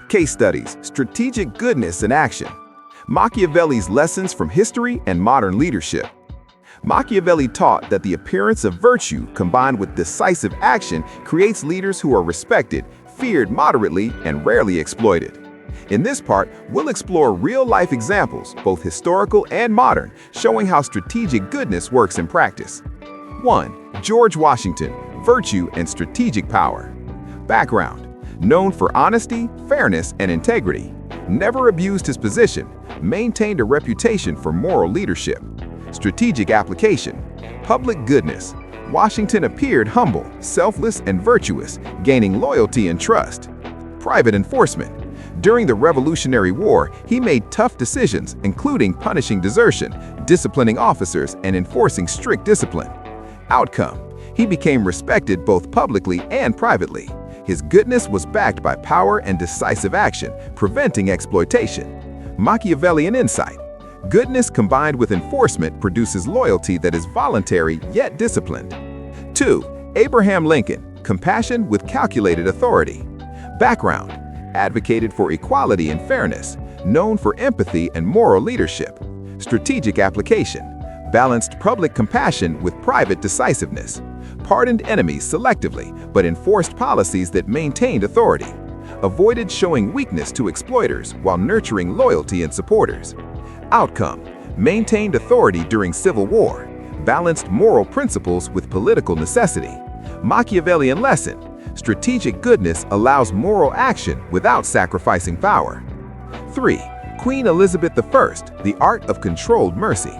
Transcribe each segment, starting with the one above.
Case studies, strategic goodness in action. Machiavelli's lessons from history and modern leadership. Machiavelli taught that the appearance of virtue combined with decisive action creates leaders who are respected, feared moderately, and rarely exploited. In this part, we'll explore real-life examples, both historical and modern, showing how strategic goodness works in practice. 1. George Washington, Virtue and Strategic Power. Background: known for honesty, fairness, and integrity. Never abused his position, maintained a reputation for moral leadership. Strategic application: public goodness. Washington appeared humble, selfless, and virtuous, gaining loyalty and trust. Private enforcement: during the Revolutionary War, he made tough decisions, including punishing desertion, disciplining officers, and enforcing strict discipline. Outcome: he became respected both publicly and privately. His goodness was backed by power and decisive action, preventing exploitation. Machiavellian insight: goodness combined with enforcement produces loyalty that is voluntary yet disciplined. 2. Abraham Lincoln, Compassion with Calculated Authority. Background: advocated for equality and fairness, known for empathy and moral leadership. Strategic application: balanced public compassion with private decisiveness. Pardoned enemies selectively, but enforced policies that maintained authority. Avoided showing weakness to exploiters while nurturing loyalty in supporters. Outcome: maintained authority during Civil War. Balanced moral principles with political necessity. Machiavellian lesson: strategic goodness allows moral action without sacrificing power. 3. Queen Elizabeth I, The Art of Controlled Mercy.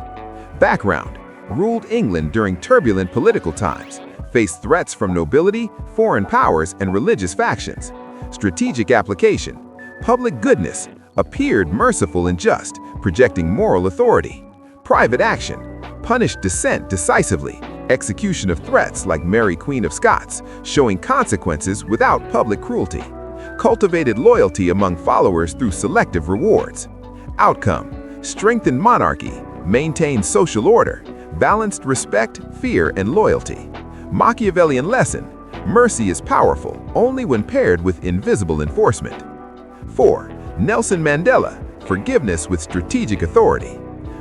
Background: ruled England during turbulent political times, faced threats from nobility, foreign powers, and religious factions. Strategic application: public goodness, appeared merciful and just, projecting moral authority. Private action: punished dissent decisively, execution of threats like Mary Queen of Scots, showing consequences without public cruelty. Cultivated loyalty among followers through selective rewards. Outcome: strengthened monarchy, maintained social order, balanced respect, fear, and loyalty. Machiavellian lesson: mercy is powerful only when paired with invisible enforcement. 4. Nelson Mandela, Forgiveness with Strategic Authority.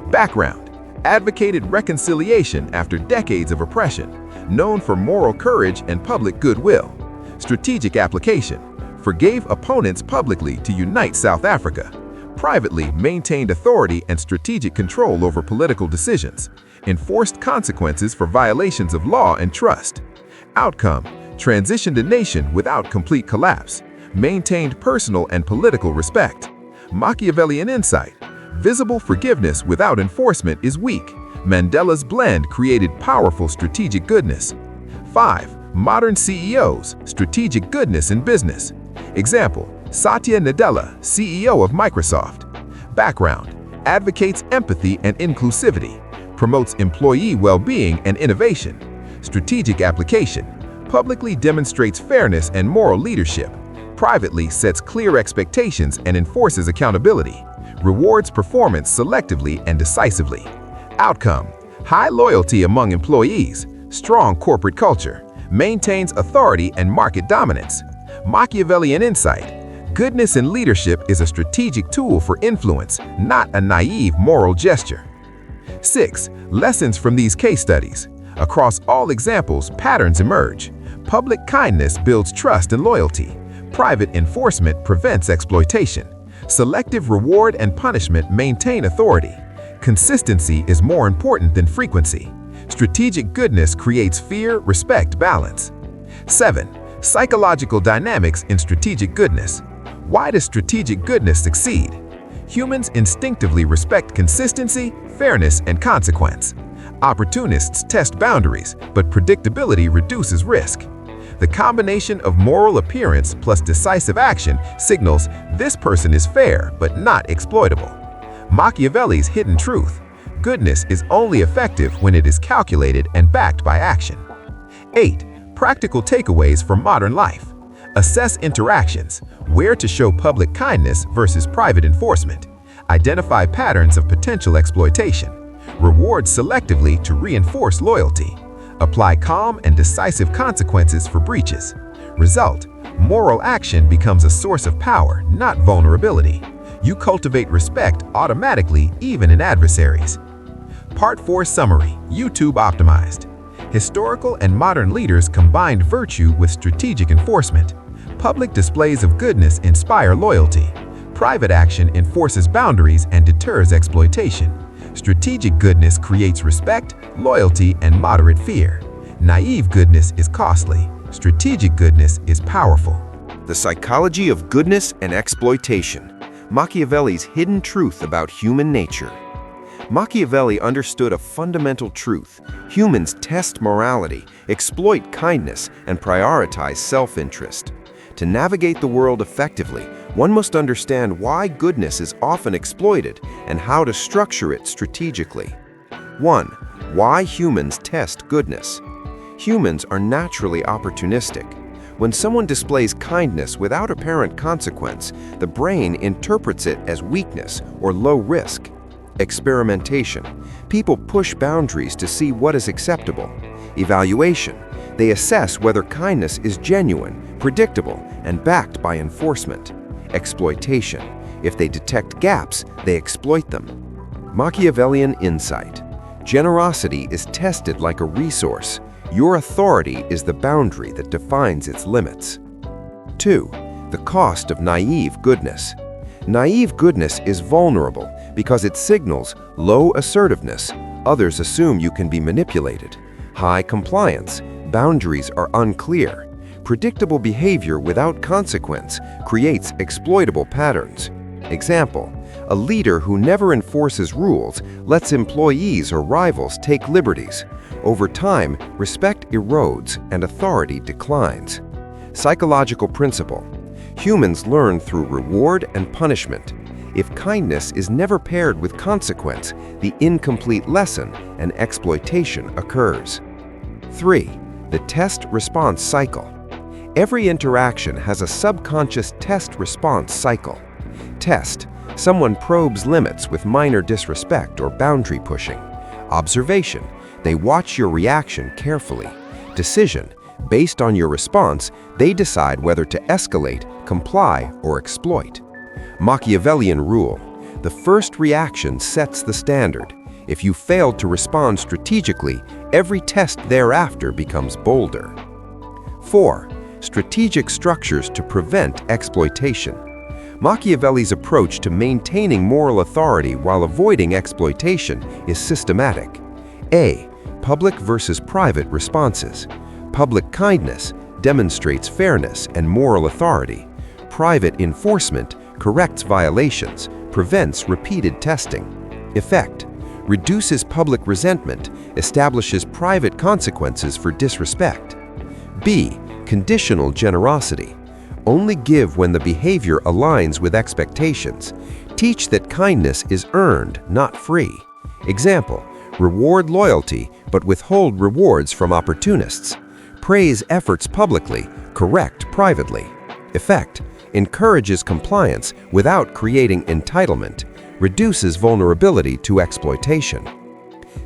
Background: advocated reconciliation after decades of oppression, known for moral courage and public goodwill. Strategic application: forgave opponents publicly to unite South Africa. Privately maintained authority and strategic control over political decisions. Enforced consequences for violations of law and trust. Outcome: transitioned a nation without complete collapse. Maintained personal and political respect. Machiavellian insight: visible forgiveness without enforcement is weak. Mandela's blend created powerful strategic goodness. 5. Modern CEOs, Strategic Goodness in Business. Example: Satya Nadella, CEO of Microsoft. Background: advocates empathy and inclusivity, promotes employee well-being and innovation. Strategic application: publicly demonstrates fairness and moral leadership. Privately sets clear expectations and enforces accountability. Rewards performance selectively and decisively. Outcome: high loyalty among employees, strong corporate culture, maintains authority and market dominance. Machiavellian insight: goodness in leadership is a strategic tool for influence, not a naive moral gesture. 6. Lessons from these case studies. Across all examples, patterns emerge. Public kindness builds trust and loyalty. Private enforcement prevents exploitation. Selective reward and punishment maintain authority. Consistency is more important than frequency. Strategic goodness creates fear, respect, balance. 7. Psychological dynamics in strategic goodness. Why does strategic goodness succeed? Humans instinctively respect consistency, fairness, and consequence. Opportunists test boundaries, but predictability reduces risk. The combination of moral appearance plus decisive action signals this person is fair but not exploitable. Machiavelli's hidden truth: goodness is only effective when it is calculated and backed by action. 8. Practical takeaways for modern life. Assess interactions, where to show public kindness versus private enforcement. Identify patterns of potential exploitation. Reward selectively to reinforce loyalty. Apply calm and decisive consequences for breaches. Result: Moral action becomes a source of power, not vulnerability. You cultivate respect automatically, even in adversaries. Part 4 Summary: YouTube Optimized. Historical and modern leaders combined virtue with strategic enforcement. Public displays of goodness inspire loyalty. Private action enforces boundaries and deters exploitation. Strategic goodness creates respect, loyalty, and moderate fear. Naive goodness is costly. Strategic goodness is powerful. The Psychology of Goodness and Exploitation. Machiavelli's hidden truth about human nature. Machiavelli understood a fundamental truth. Humans test morality, exploit kindness, and prioritize self-interest. To navigate the world effectively, one must understand why goodness is often exploited and how to structure it strategically. 1. Why humans test goodness. Humans are naturally opportunistic. When someone displays kindness without apparent consequence, the brain interprets it as weakness or low risk. Experimentation. People push boundaries to see what is acceptable. Evaluation. They assess whether kindness is genuine, predictable, and backed by enforcement. Exploitation. If they detect gaps, they exploit them. Machiavellian insight. Generosity is tested like a resource. Your authority is the boundary that defines its limits. 2. The cost of naive goodness. Naive goodness is vulnerable because it signals low assertiveness. Others assume you can be manipulated. High compliance. Boundaries are unclear. Predictable behavior without consequence creates exploitable patterns. Example: a leader who never enforces rules lets employees or rivals take liberties. Over time, respect erodes and authority declines. Psychological principle. Humans learn through reward and punishment. If kindness is never paired with consequence, the incomplete lesson and exploitation occurs. 3. The test-response cycle. Every interaction has a subconscious test-response cycle. Test. Someone probes limits with minor disrespect or boundary pushing. Observation. They watch your reaction carefully. Decision. Based on your response, they decide whether to escalate, comply, or exploit. Machiavellian rule. The first reaction sets the standard. If you fail to respond strategically, every test thereafter becomes bolder. 4. Strategic structures to prevent exploitation. Machiavelli's approach to maintaining moral authority while avoiding exploitation is systematic. A. Public versus private responses. Public kindness demonstrates fairness and moral authority. Private enforcement corrects violations, prevents repeated testing. Effect: reduces public resentment, establishes private consequences for disrespect. B. Conditional generosity. Only give when the behavior aligns with expectations. Teach that kindness is earned, not free. Example: reward loyalty, but withhold rewards from opportunists. Praise efforts publicly, correct privately. Effect: encourages compliance without creating entitlement, reduces vulnerability to exploitation.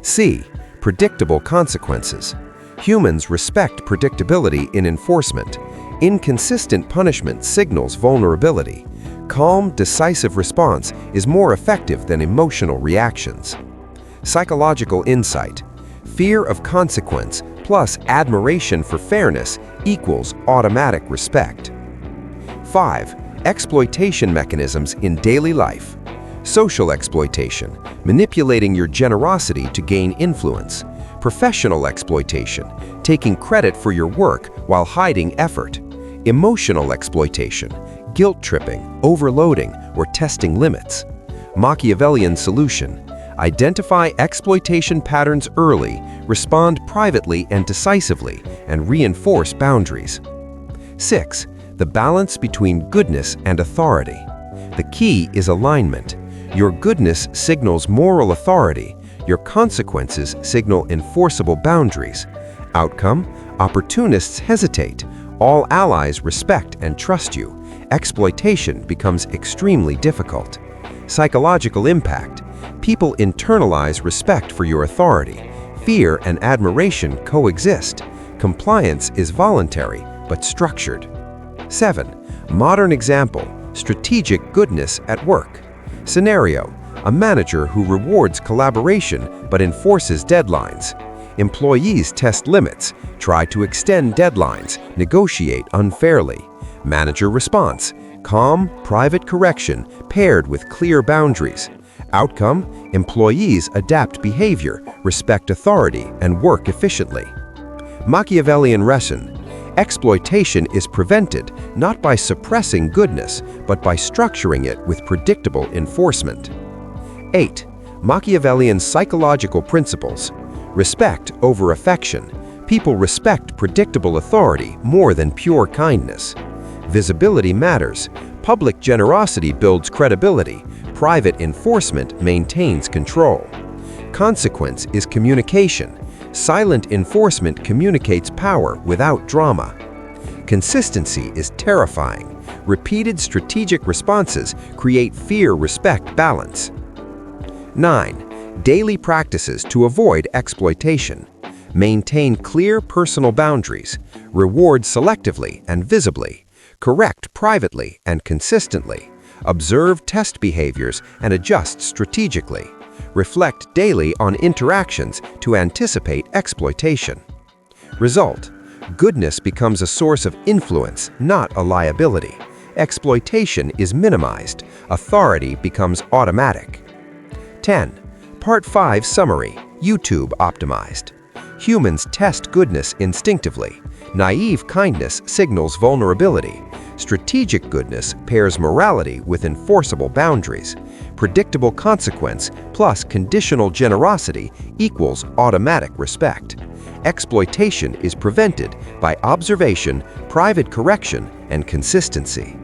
C. Predictable consequences. Humans respect predictability in enforcement. Inconsistent punishment signals vulnerability. Calm, decisive response is more effective than emotional reactions. Psychological insight. Fear of consequence plus admiration for fairness equals automatic respect. 5. Exploitation mechanisms in daily life. Social exploitation, manipulating your generosity to gain influence. Professional exploitation, taking credit for your work while hiding effort. Emotional exploitation, guilt-tripping, overloading, or testing limits. Machiavellian solution. Identify exploitation patterns early, respond privately and decisively, and reinforce boundaries. 6. The balance between goodness and authority. The key is alignment. Your goodness signals moral authority. Your consequences signal enforceable boundaries. Outcome: opportunists hesitate. All allies respect and trust you. Exploitation becomes extremely difficult. Psychological impact. People internalize respect for your authority. Fear and admiration coexist. Compliance is voluntary but structured. 7. Modern example, strategic goodness at work. Scenario, a manager who rewards collaboration but enforces deadlines. Employees test limits, try to extend deadlines, negotiate unfairly. Manager response, calm, private correction paired with clear boundaries. Outcome, employees adapt behavior, respect authority, and work efficiently. Machiavellian lesson, exploitation is prevented not by suppressing goodness, but by structuring it with predictable enforcement. 8. Machiavellian psychological principles. Respect over affection. People respect predictable authority more than pure kindness. Visibility matters. Public generosity builds credibility. Private enforcement maintains control. Consequence is communication. Silent enforcement communicates power without drama. Consistency is terrifying. Repeated strategic responses create fear-respect balance. 9. Daily practices to avoid exploitation. Maintain clear personal boundaries. Reward selectively and visibly. Correct privately and consistently. Observe test behaviors and adjust strategically. Reflect daily on interactions to anticipate exploitation. Result: goodness becomes a source of influence, not a liability. Exploitation is minimized. Authority becomes automatic. 10. Part 5 Summary. YouTube optimized. Humans test goodness instinctively. Naive kindness signals vulnerability. Strategic goodness pairs morality with enforceable boundaries. Predictable consequence plus conditional generosity equals automatic respect. Exploitation is prevented by observation, private correction, and consistency.